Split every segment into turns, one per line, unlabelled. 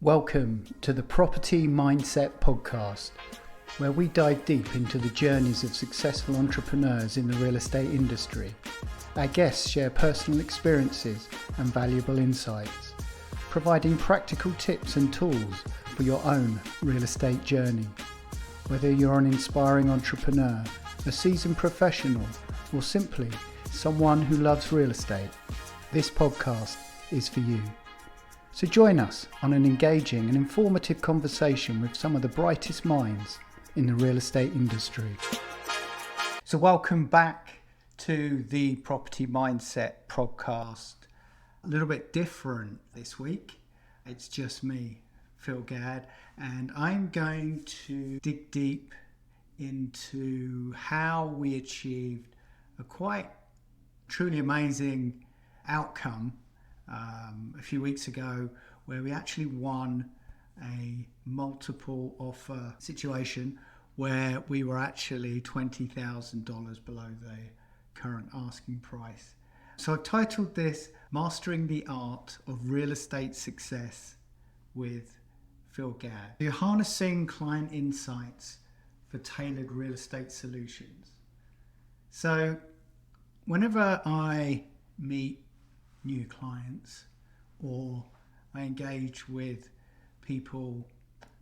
Welcome to the Property Mindset Podcast, where we dive deep into the journeys of successful entrepreneurs in the real estate industry. Our guests share personal experiences and valuable insights, providing practical tips and tools for your own real estate journey. Whether you're an inspiring entrepreneur, a seasoned professional, or simply someone who loves real estate, this podcast is for you. So join us on an engaging and informative conversation with some of the brightest minds in the real estate industry. So welcome back to the Property Mindset podcast. A little bit different this week. It's just me, Phil Gadd, and I'm going to dig deep into how we achieved a quite truly amazing outcome a few weeks ago, where we actually won a multiple offer situation where we were actually $20,000 below the current asking price. So I've titled this Mastering the Art of Real Estate Success with Phil Gadd. You're harnessing client insights for tailored real estate solutions. So whenever I meet new clients or I engage with people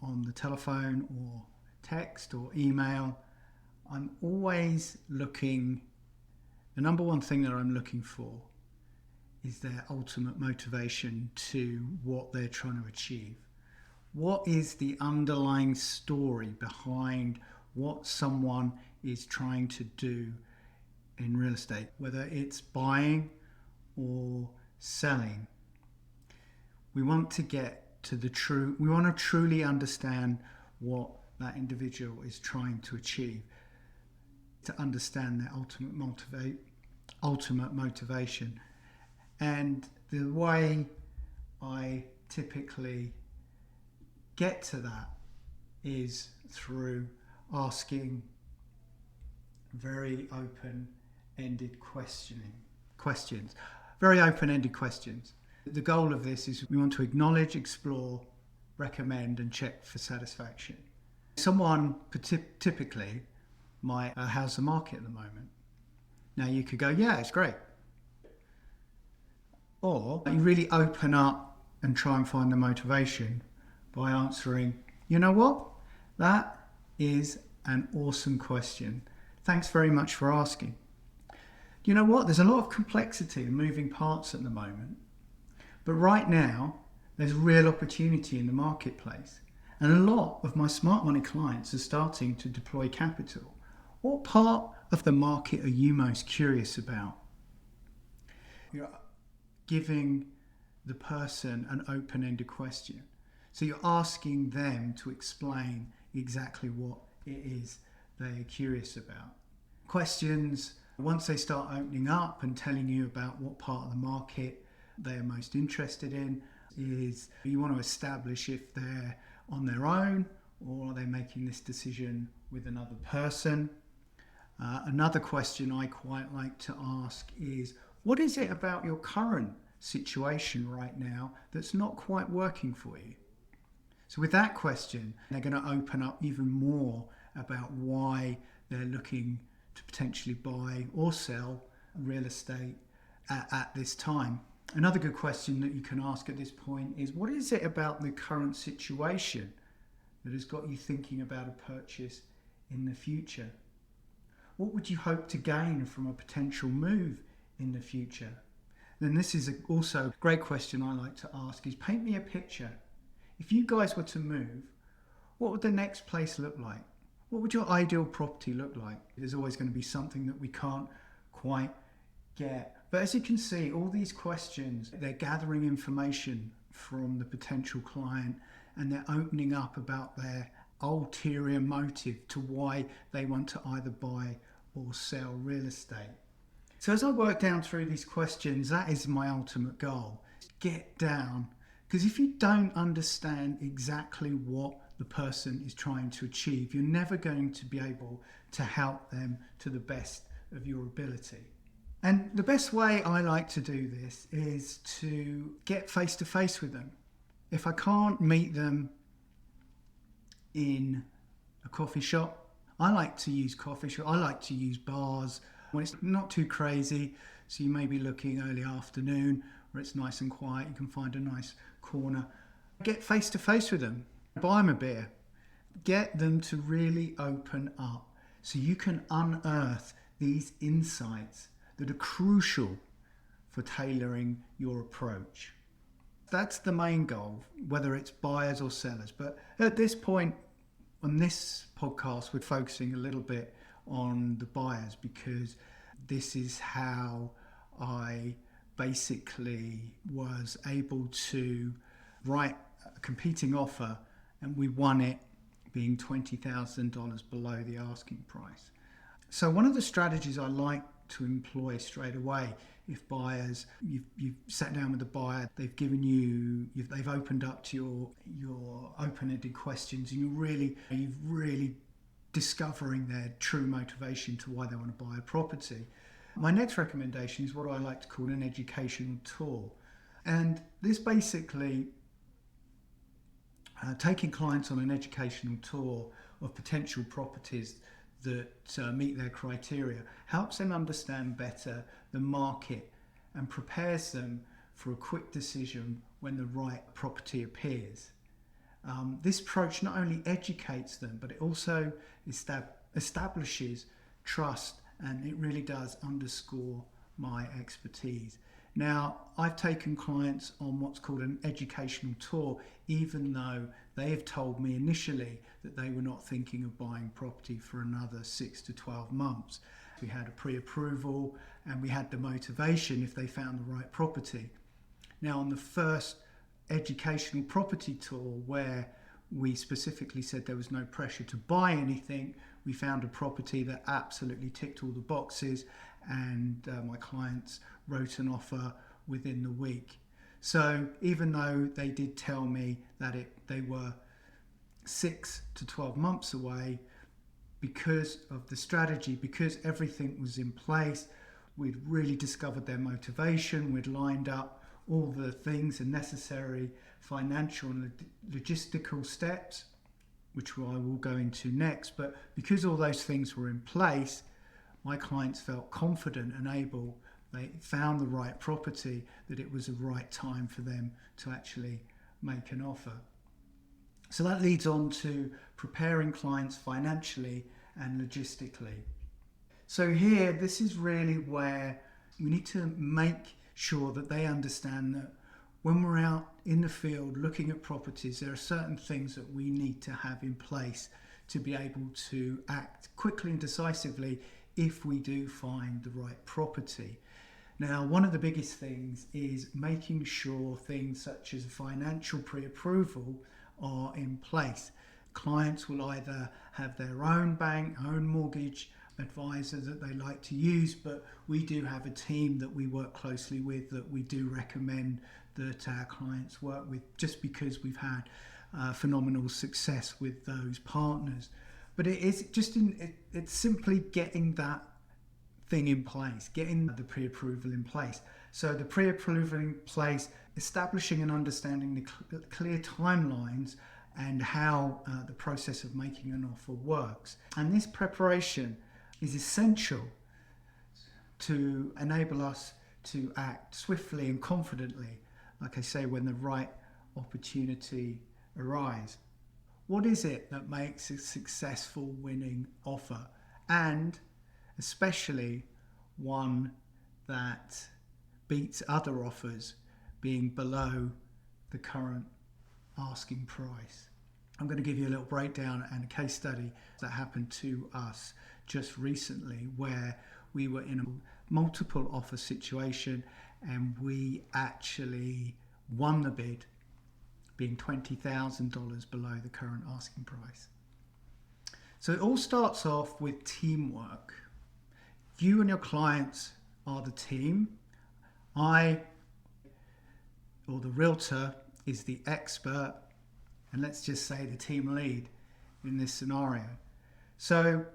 on the telephone or text or email, I'm always looking, the number one thing that I'm looking for is their ultimate motivation to what they're trying to achieve. What is the underlying story behind what someone is trying to do in real estate, whether it's buying or selling? We want to get to we want to truly understand what that individual is trying to achieve, to understand their ultimate motivation. And the way I typically get to that is through asking very open-ended questions. Very open-ended questions. The goal of this is we want to acknowledge, explore, recommend, and check for satisfaction. Someone typically might, how's the market at the moment? Now you could go, yeah, it's great. Or you really open up and try and find the motivation by answering, you know what? That is an awesome question. Thanks very much for asking. You know what? There's a lot of complexity and moving parts at the moment. But right now, there's real opportunity in the marketplace. And a lot of my smart money clients are starting to deploy capital. What part of the market are you most curious about? You're giving the person an open-ended question. So you're asking them to explain exactly what it is they're curious about. Questions, once they start opening up and telling you about what part of the market they are most interested in, is you want to establish if they're on their own or are they making this decision with another person. Another question I quite like to ask is, what is it about your current situation right now that's not quite working for you? So with that question, they're going to open up even more about why they're looking to potentially buy or sell real estate at this time. Another good question that you can ask at this point is, what is it about the current situation that has got you thinking about a purchase in the future? What would you hope to gain from a potential move in the future? Then this is also a great question I like to ask is, paint me a picture. If you guys were to move, what would the next place look like? What would your ideal property look like? There's always going to be something that we can't quite get. But as you can see, all these questions, they're gathering information from the potential client and they're opening up about their ulterior motive to why they want to either buy or sell real estate. So as I work down through these questions, that is my ultimate goal. Get down. Because if you don't understand exactly what the person is trying to achieve, you're never going to be able to help them to the best of your ability. And the best way I like to do this is to get face to face with them. If I can't meet them in a coffee shop, I like to use coffee shop. I like to use bars when it's not too crazy. So you may be looking early afternoon where it's nice and quiet. You can find a nice corner. Get face to face with them. Buy them a beer. Get them to really open up so you can unearth these insights that are crucial for tailoring your approach. That's the main goal, whether it's buyers or sellers. But at this point, on this podcast, we're focusing a little bit on the buyers because this is how I basically was able to write a competing offer, and we won it being $20,000 below the asking price. So one of the strategies I like to employ straight away, if buyers, you've sat down with the buyer, they've given you, they've opened up to your open-ended questions, and you've really discovering their true motivation to why they want to buy a property. My next recommendation is what I like to call an educational tour, and this basically taking clients on an educational tour of potential properties that meet their criteria helps them understand better the market and prepares them for a quick decision when the right property appears. This approach not only educates them, but it also establishes trust, and it really does underscore my expertise. Now, I've taken clients on what's called an educational tour, even though they have told me initially that they were not thinking of buying property for another 6 to 12 months. We had a pre-approval and we had the motivation if they found the right property. Now, on the first educational property tour, where we specifically said there was no pressure to buy anything, we found a property that absolutely ticked all the boxes, and my clients wrote an offer within the week. So even though they did tell me that they were 6 to 12 months away, because of the strategy, because everything was in place, we'd really discovered their motivation, we'd lined up all the things and necessary financial and logistical steps, which I will go into next. But because all those things were in place, my clients felt confident and able. They found the right property, that it was the right time for them to actually make an offer. So that leads on to preparing clients financially and logistically. So here, this is really where we need to make sure that they understand that when we're out in the field looking at properties, there are certain things that we need to have in place to be able to act quickly and decisively if we do find the right property. Now, one of the biggest things is making sure things such as financial pre-approval are in place. Clients will either have their own bank, own mortgage advisor that they like to use, but we do have a team that we work closely with that we do recommend that our clients work with, just because we've had phenomenal success with those partners. But it is just it's simply getting that thing in place, getting the pre-approval in place. So the pre-approval in place, establishing and understanding the clear timelines and how the process of making an offer works. And this preparation is essential to enable us to act swiftly and confidently, like I say, when the right opportunity arises. What is it that makes a successful winning offer, and especially one that beats other offers being below the current asking price? I'm going to give you a little breakdown and a case study that happened to us just recently, where we were in a multiple offer situation and we actually won the bid, being $20,000 below the current asking price. So it all starts off with teamwork. You and your clients are the team. I, or the realtor, is the expert, and let's just say the team lead in this scenario. So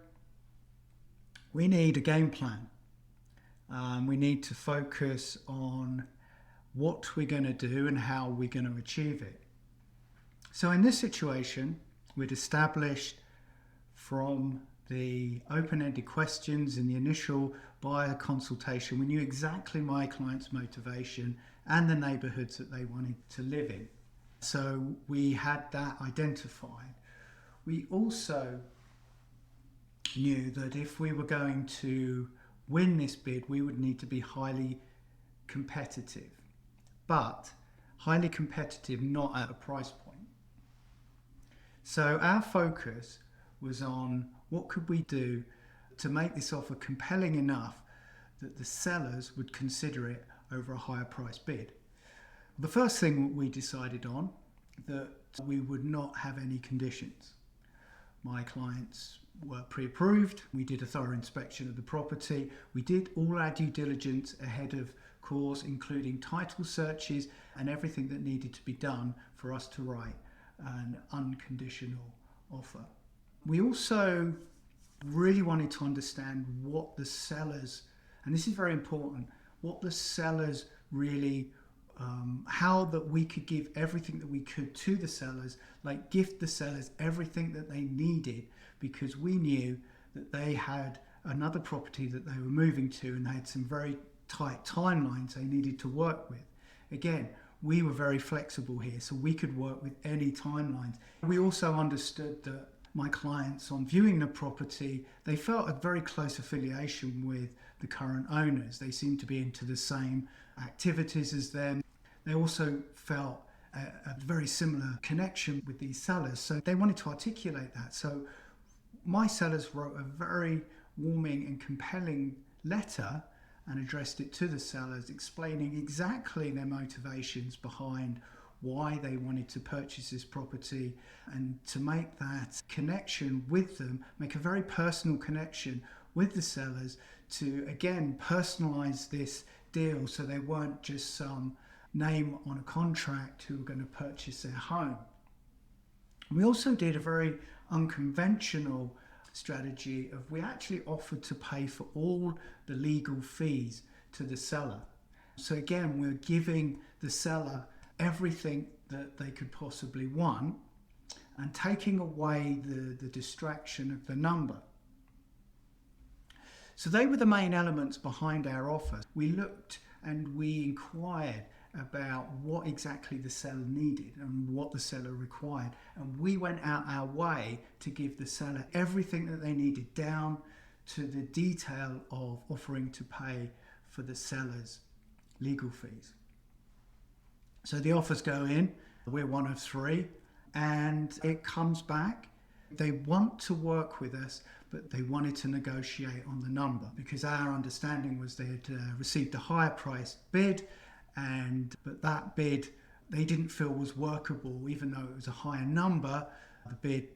we need a game plan. We need to focus on what we're going to do and how we're going to achieve it. So in this situation, we'd established from the open-ended questions in the initial buyer consultation, we knew exactly my client's motivation and the neighbourhoods that they wanted to live in. So we had that identified. We also knew that if we were going to win this bid, we would need to be highly competitive. But highly competitive, not at a price point. So our focus was on what could we do to make this offer compelling enough that the sellers would consider it over a higher price bid. The first thing we decided on, that we would not have any conditions. My clients were pre-approved. We did a thorough inspection of the property. We did all our due diligence ahead of course, including title searches and everything that needed to be done for us to write an unconditional offer. We also really wanted to understand what the sellers, and this is very important, what the sellers really, how that we could give everything that we could to the sellers, like gift the sellers everything that they needed, because we knew that they had another property that they were moving to and they had some very tight timelines they needed to work with. Again, we were very flexible here, so we could work with any timelines. We also understood that my clients, on viewing the property, they felt a very close affiliation with the current owners. They seemed to be into the same activities as them. They also felt a very similar connection with these sellers, so they wanted to articulate that. So my sellers wrote a very warming and compelling letter and addressed it to the sellers, explaining exactly their motivations behind why they wanted to purchase this property, and to make that connection with them, make a very personal connection with the sellers, to again personalize this deal so they weren't just some name on a contract who were going to purchase their home. We also did a very unconventional strategy of, we actually offered to pay for all the legal fees to the seller. So again, we're giving the seller everything that they could possibly want and taking away the distraction of the number. So they were the main elements behind our offer. We looked and we inquired about what exactly the seller needed and what the seller required. And we went out our way to give the seller everything that they needed, down to the detail of offering to pay for the seller's legal fees. So the offers go in, we're one of three, and it comes back. They want to work with us, but they wanted to negotiate on the number, because our understanding was they had received a higher priced bid, but that bid they didn't feel was workable, even though it was a higher number. The bid,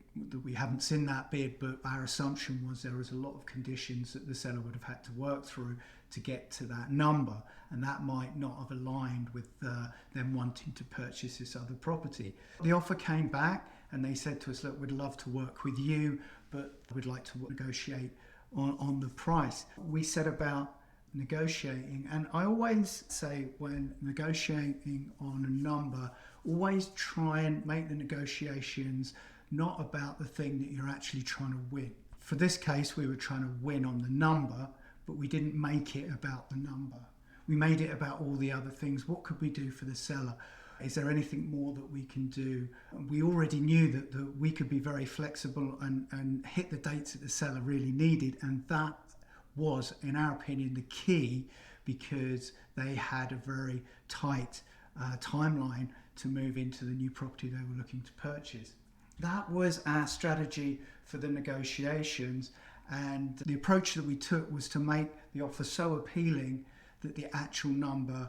we haven't seen that bid, but our assumption was there was a lot of conditions that the seller would have had to work through to get to that number, and that might not have aligned with them wanting to purchase this other property. The offer came back and they said to us, look, we'd love to work with you, but we'd like to negotiate on the price. We set about negotiating, and I always say, when negotiating on a number, always try and make the negotiations not about the thing that you're actually trying to win. For this case, we were trying to win on the number, but we didn't make it about the number. We made it about all the other things. What could we do for the seller? Is there anything more that we can do? We already knew that we could be very flexible and hit the dates that the seller really needed, and that was, in our opinion, the key, because they had a very tight timeline to move into the new property they were looking to purchase. That was our strategy for the negotiations, and the approach that we took was to make the offer so appealing that the actual number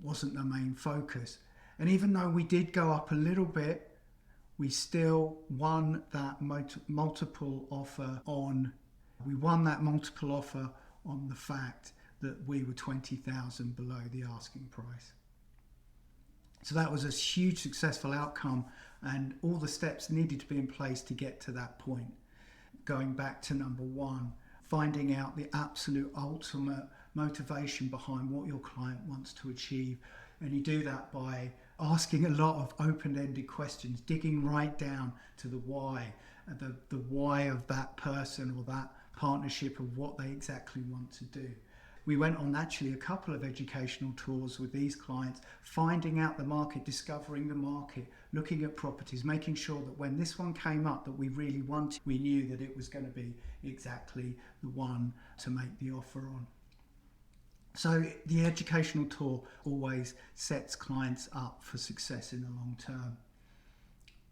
wasn't the main focus. And even though we did go up a little bit, we still won that multiple offer on the fact that we were 20,000 below the asking price. So that was a huge successful outcome, and all the steps needed to be in place to get to that point. Going back to number one, finding out the absolute ultimate motivation behind what your client wants to achieve. And you do that by asking a lot of open-ended questions, digging right down to the why, the why of that person or that partnership, of what they exactly want to do. We went on actually a couple of educational tours with these clients, finding out the market, discovering the market, looking at properties, making sure that when this one came up that we really wanted, we knew that it was going to be exactly the one to make the offer on. So the educational tour always sets clients up for success in the long term.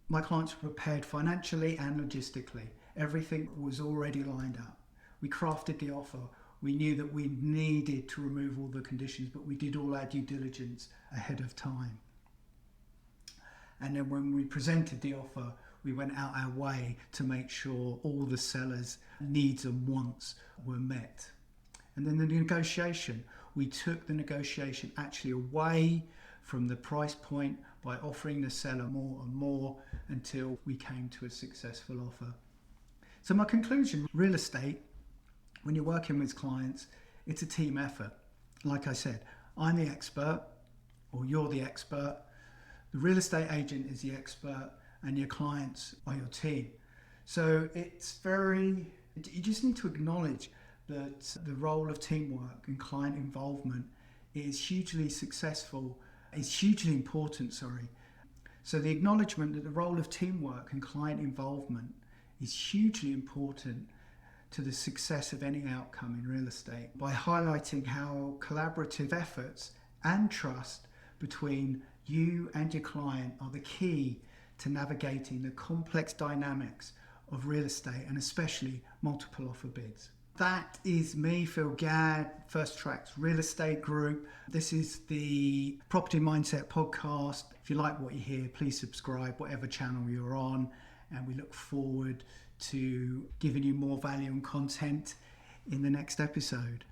My clients were prepared financially and logistically. Everything was already lined up. We crafted the offer. We knew that we needed to remove all the conditions, but we did all our due diligence ahead of time. And then when we presented the offer, we went out our way to make sure all the seller's needs and wants were met. And then the negotiation, we took the negotiation actually away from the price point by offering the seller more and more until we came to a successful offer. So my conclusion, real estate, when you're working with clients, it's a team effort. Like I said, I'm the expert, or you're the expert. The real estate agent is the expert, and your clients are your team. So you just need to acknowledge that the role of teamwork and client involvement is hugely important. So the acknowledgement that the role of teamwork and client involvement is hugely important to the success of any outcome in real estate, by highlighting how collaborative efforts and trust between you and your client are the key to navigating the complex dynamics of real estate, and especially multiple offer bids. That is me, Phil Gadd, First Tracks Real Estate Group. This is the Property Mindset Podcast. If you like what you hear, please subscribe, whatever channel you're on. And we look forward to giving you more value and content in the next episode.